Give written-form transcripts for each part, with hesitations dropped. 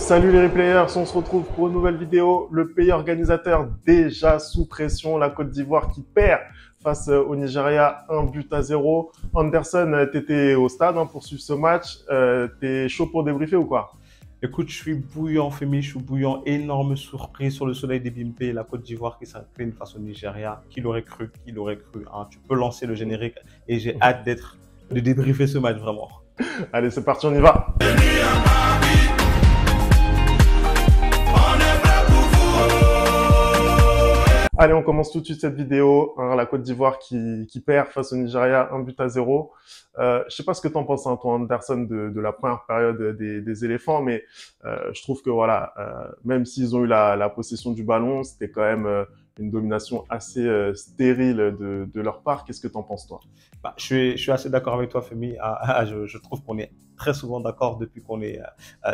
Salut les replayers, on se retrouve pour une nouvelle vidéo. Le pays organisateur déjà sous pression, la Côte d'Ivoire qui perd face au Nigeria 1-0. Anderson, t'étais au stade pour suivre ce match. T'es chaud pour débriefer ou quoi? Écoute, je suis bouillant, Femi, je suis bouillant. Énorme surprise sur le soleil des Bimpe, la Côte d'Ivoire qui s'incline face au Nigeria. Qui l'aurait cru? Qui l'aurait cru, hein? Tu peux lancer le générique et j'ai hâte de débriefer ce match vraiment. Allez, c'est parti, on y va. Allez, on commence tout de suite cette vidéo. La Côte d'Ivoire qui perd face au Nigeria 1-0. Je sais pas ce que t'en penses, toi, Anderson, de la première période des éléphants, mais je trouve que voilà, même s'ils ont eu la possession du ballon, c'était quand même une domination assez stérile de leur part. Qu'est-ce que t'en penses, toi? Je suis assez d'accord avec toi, Femi. Je trouve qu'on est très souvent d'accord depuis qu'on est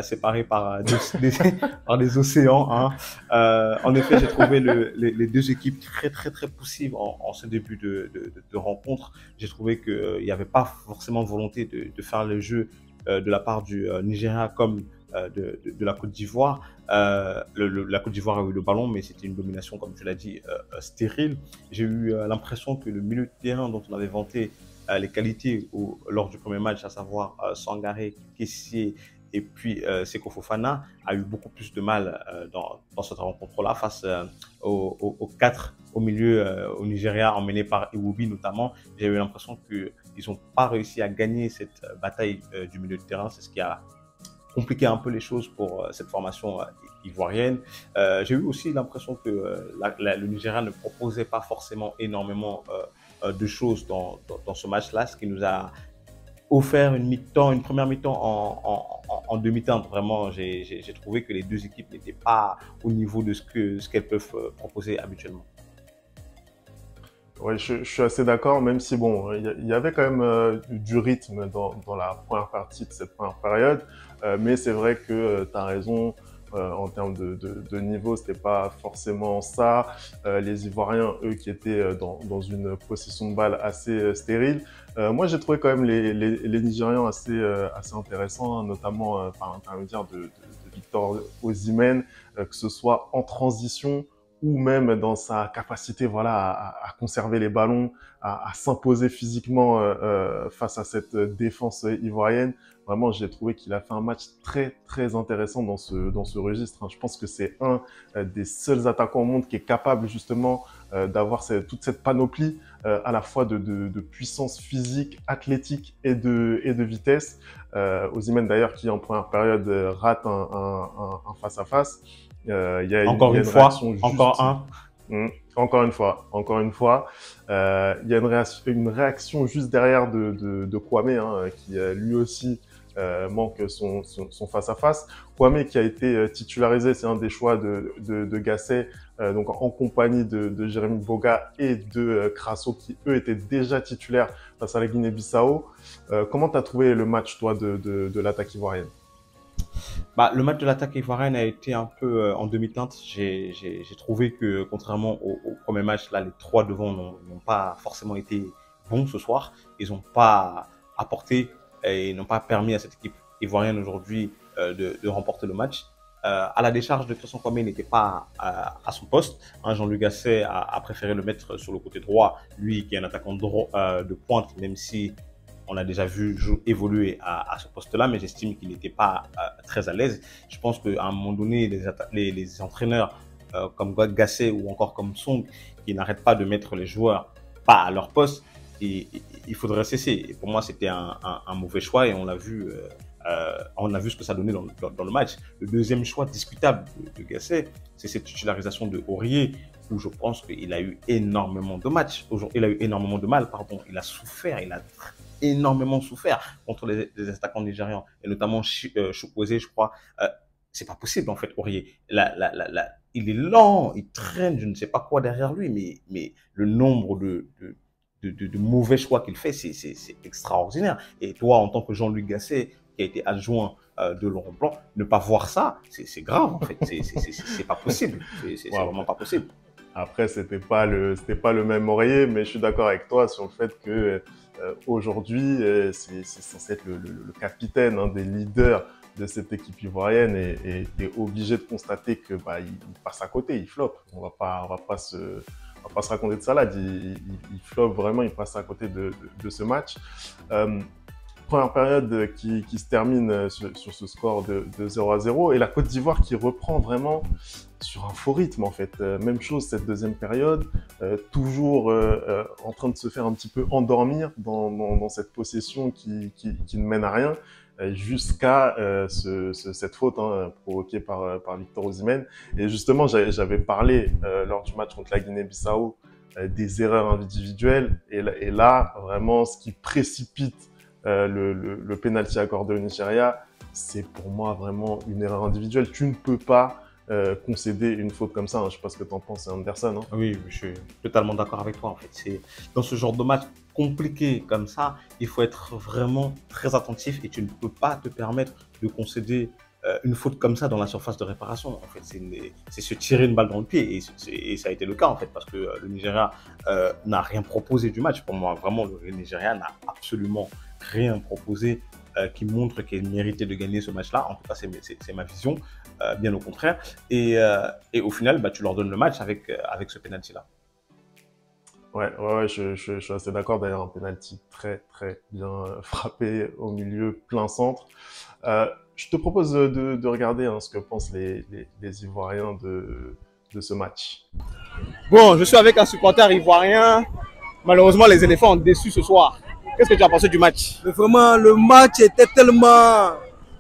séparés par par des océans. Hein. En effet, j'ai trouvé les deux équipes très poussives en ce début de rencontre. J'ai trouvé qu'il n'y avait pas forcément volonté de faire le jeu de la part du Nigeria comme de la Côte d'Ivoire. La Côte d'Ivoire a eu le ballon, mais c'était une domination, comme tu l'as dit, stérile. J'ai eu l'impression que le milieu de terrain dont on avait vanté les qualités lors du premier match, à savoir Sangaré, Kessié et puis Seko Fofana, a eu beaucoup plus de mal dans cette rencontre-là face aux quatre au milieu au Nigeria, emmené par Iwobi notamment. J'ai eu l'impression qu'ils n'ont pas réussi à gagner cette bataille du milieu de terrain. C'est ce qui a compliquer un peu les choses pour cette formation ivoirienne. J'ai eu aussi l'impression que le Nigeria ne proposait pas forcément énormément de choses dans ce match-là, ce qui nous a offert une première mi-temps en demi-teinte. Vraiment, j'ai trouvé que les deux équipes n'étaient pas au niveau de ce qu'elles peuvent proposer habituellement. Oui, je suis assez d'accord, même si bon, il y avait quand même du rythme dans la première partie de cette première période, mais c'est vrai que tu as raison, en termes de niveau, c'était pas forcément ça. Les Ivoiriens, eux, qui étaient dans une possession de balle assez stérile. Moi, j'ai trouvé quand même les Nigérians assez intéressants, notamment par l'intermédiaire de Victor Osimhen, que ce soit en transition ou même dans sa capacité voilà à conserver les ballons, à s'imposer physiquement face à cette défense ivoirienne. Vraiment, j'ai trouvé qu'il a fait un match très intéressant dans ce registre. Je pense que c'est un des seuls attaquants au monde qui est capable justement d'avoir toute cette panoplie à la fois de puissance physique, athlétique et de vitesse. Osimhen d'ailleurs qui en première période rate un face-à-face. Il y a Encore une une fois, réaction encore juste. un. Encore une fois, il y a une réaction juste derrière de Kwame, qui lui aussi manque son face-à-face. Kwame qui a été titularisé, c'est un des choix de Gasset, donc en compagnie de Jérémy Boga et de Crasso, qui eux étaient déjà titulaires face à la Guinée-Bissau. Comment t'as trouvé le match, toi, de l'attaque ivoirienne? Le match de l'attaque ivoirienne a été un peu en demi-teinte. J'ai trouvé que, contrairement au premier match, là, les trois devant n'ont pas forcément été bons ce soir. Ils n'ont pas apporté et n'ont pas permis à cette équipe ivoirienne aujourd'hui de remporter le match. À la décharge de Christian Kwame, il n'était pas à son poste. Hein, Jean-Luc Gasset a préféré le mettre sur le côté droit, lui qui est un attaquant de pointe, même si on a déjà vu évoluer à ce poste-là, mais j'estime qu'il n'était pas très à l'aise. Je pense qu'à un moment donné, les entraîneurs comme Gasset ou encore comme Song, qui n'arrêtent pas de mettre les joueurs pas à leur poste, il faudrait cesser. Et pour moi, c'était un mauvais choix et on l'a vu. On a vu ce que ça donnait dans le match. Le deuxième choix discutable de Gasset, c'est cette titularisation de Aurier, où je pense qu'il a eu énormément de matchs. Il a eu énormément de mal, pardon. Il a souffert, il a énormément souffert contre les attaquants nigérians, et notamment Chukwueze, je crois. C'est pas possible, en fait, Aurier. Il est lent, il traîne, je ne sais pas quoi derrière lui, mais le nombre de mauvais choix qu'il fait, c'est extraordinaire. Et toi, en tant que Jean-Luc Gasset, qui a été adjoint de Laurent Blanc, ne pas voir ça, c'est grave, en fait. C'est pas possible. C'est Wow. vraiment pas possible. Après, c'était pas le même oreiller, mais je suis d'accord avec toi sur le fait que aujourd'hui, c'est censé être le capitaine, hein, des leaders de cette équipe ivoirienne et t'es obligé de constater que bah il passe à côté, il floppe. On va pas se raconter de salade. Il floppe vraiment, il passe à côté de ce match. Euh, Première période qui se termine sur ce score de 0-0 et la Côte d'Ivoire qui reprend vraiment sur un faux rythme en fait. Même chose cette deuxième période, toujours en train de se faire un petit peu endormir dans cette possession qui ne mène à rien jusqu'à cette faute hein, provoquée par Victor Osimhen. Et justement, j'avais parlé lors du match contre la Guinée-Bissau des erreurs individuelles et là, vraiment, ce qui précipite le penalty accordé au Nigeria, c'est pour moi vraiment une erreur individuelle. Tu ne peux pas concéder une faute comme ça. Hein. Je sais pas ce que tu en penses, Anderson. Hein. Oui, je suis totalement d'accord avec toi. En fait, c'est dans ce genre de match compliqué comme ça, il faut être vraiment très attentif et tu ne peux pas te permettre de concéder une faute comme ça dans la surface de réparation. En fait, c'est se tirer une balle dans le pied et ça a été le cas en fait parce que le Nigeria n'a rien proposé du match. Pour moi, vraiment, le Nigeria n'a absolument rien proposé qui montre qu'il méritait de gagner ce match-là. En tout cas, c'est ma vision, bien au contraire. Et au final, bah, tu leur donnes le match avec ce penalty-là. Ouais, je suis assez d'accord. D'ailleurs, un penalty très bien frappé au milieu, plein centre. Je te propose de regarder hein, ce que pensent les Ivoiriens de ce match. Bon, je suis avec un supporter ivoirien. Malheureusement, les éléphants ont déçu ce soir. Qu'est-ce que tu as pensé du match? Mais vraiment, le match était tellement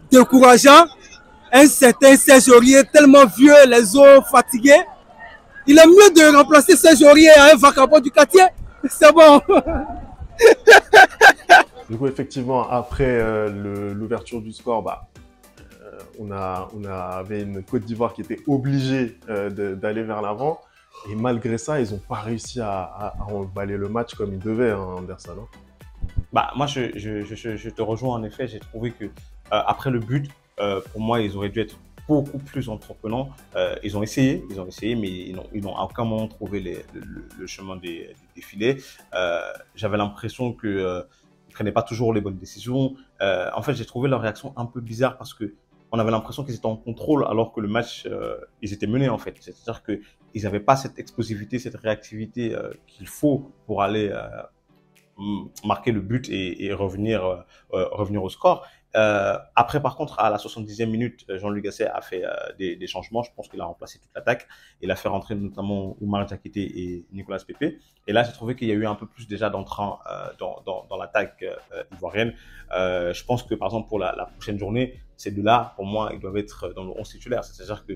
décourageant. Un certain Serge Aurier, tellement vieux, les os fatigués. Il est mieux de remplacer Serge Aurier à un vagabond du quartier. C'est bon. Du coup, effectivement, après l'ouverture du score, bah, on avait une Côte d'Ivoire qui était obligée d'aller vers l'avant. Et malgré ça, ils n'ont pas réussi à emballer le match comme ils devaient, hein, Anderson. Hein. Bah, moi, je te rejoins en effet. J'ai trouvé que après le but, pour moi, ils auraient dû être beaucoup plus entreprenants. Ils ont essayé, mais ils n'ont à aucun moment trouvé le chemin des filets. J'avais l'impression que ils prenaient pas toujours les bonnes décisions. En fait, j'ai trouvé leur réaction un peu bizarre parce que on avait l'impression qu'ils étaient en contrôle alors que le match, ils étaient menés en fait. C'est-à-dire que ils n'avaient pas cette explosivité, cette réactivité qu'il faut pour aller marquer le but et revenir au score. Après, par contre, à la 70e minute, Jean-Luc Gasset a fait des changements. Je pense qu'il a remplacé toute l'attaque. Il a fait rentrer notamment Oumar Diakité et Nicolas Pepe. Et là, j'ai trouvé qu'il y a eu un peu plus déjà d'entrain dans l'attaque ivoirienne. Je pense que, par exemple, pour la prochaine journée, ces deux-là, pour moi, ils doivent être dans le 11 titulaire. C'est-à-dire que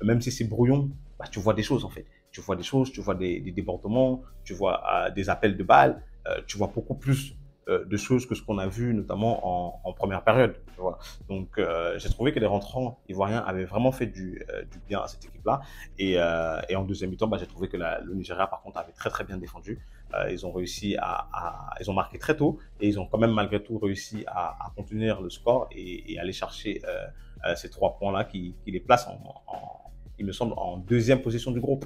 même si c'est brouillon, bah, tu vois des choses en fait. Tu vois des choses, tu vois des débordements, tu vois des appels de balles. Tu vois beaucoup plus de choses que ce qu'on a vu notamment en première période. Tu vois. Donc j'ai trouvé que les rentrants ivoiriens avaient vraiment fait du bien à cette équipe-là. Et en deuxième mi-temps, bah, j'ai trouvé que le Nigeria par contre avait très bien défendu. Ils ont réussi ils ont marqué très tôt et ils ont quand même malgré tout réussi à contenir le score et aller chercher ces 3 points-là qui les placent il me semble, en deuxième position du groupe.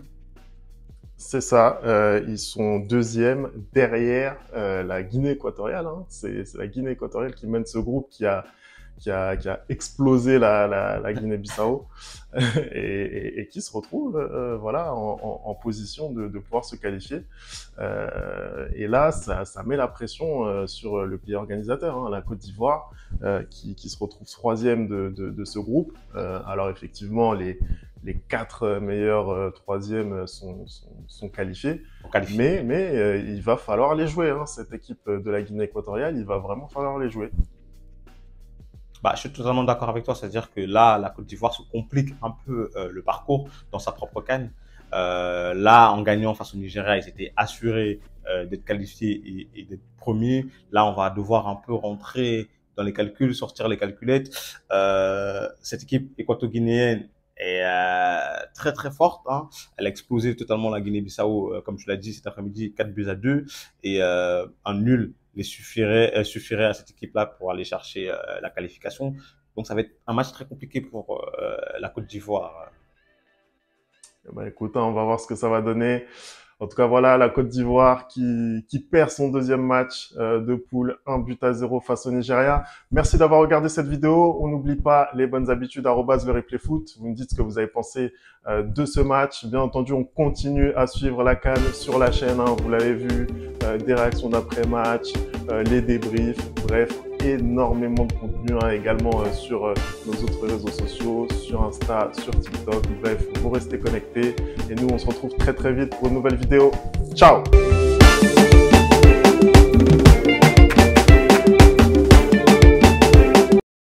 C'est ça, ils sont deuxième derrière la Guinée équatoriale. Hein. C'est la Guinée équatoriale qui mène ce groupe qui a explosé la Guinée-Bissau et qui se retrouve voilà, en position de pouvoir se qualifier. Et là, ça met la pression sur le pays organisateur, hein, la Côte d'Ivoire, qui se retrouve troisième de ce groupe. Alors effectivement, les 4 meilleurs troisièmes sont qualifiés. Mais il va falloir les jouer, hein, cette équipe de la Guinée équatoriale, il va vraiment falloir les jouer. Bah, je suis totalement d'accord avec toi, c'est-à-dire que là, la Côte d'Ivoire se complique un peu le parcours dans sa propre CAN. Là, en gagnant face au Nigeria, ils étaient assurés d'être qualifiés et d'être premiers. Là, on va devoir un peu rentrer dans les calculs, sortir les calculettes. Cette équipe équato-guinéenne est très forte. Hein. Elle a explosé totalement la Guinée-Bissau, comme tu l'as dit cet après-midi, 4-2. Et un nul suffirait à cette équipe-là pour aller chercher la qualification. Donc ça va être un match très compliqué pour la Côte d'Ivoire. Eh ben, écoute, hein, on va voir ce que ça va donner. En tout cas, voilà, la Côte d'Ivoire qui perd son deuxième match de poule, 1-0 face au Nigeria. Merci d'avoir regardé cette vidéo. On n'oublie pas les bonnes habitudes, @lereplayfoot. Vous me dites ce que vous avez pensé de ce match. Bien entendu, on continue à suivre la CAN sur la chaîne. Hein, vous l'avez vu, des réactions d'après-match, les débriefs, bref, énormément de contenu hein, également sur nos autres réseaux sociaux, sur Insta, sur TikTok. Bref, vous restez connectés et nous on se retrouve très vite pour une nouvelle vidéo. Ciao!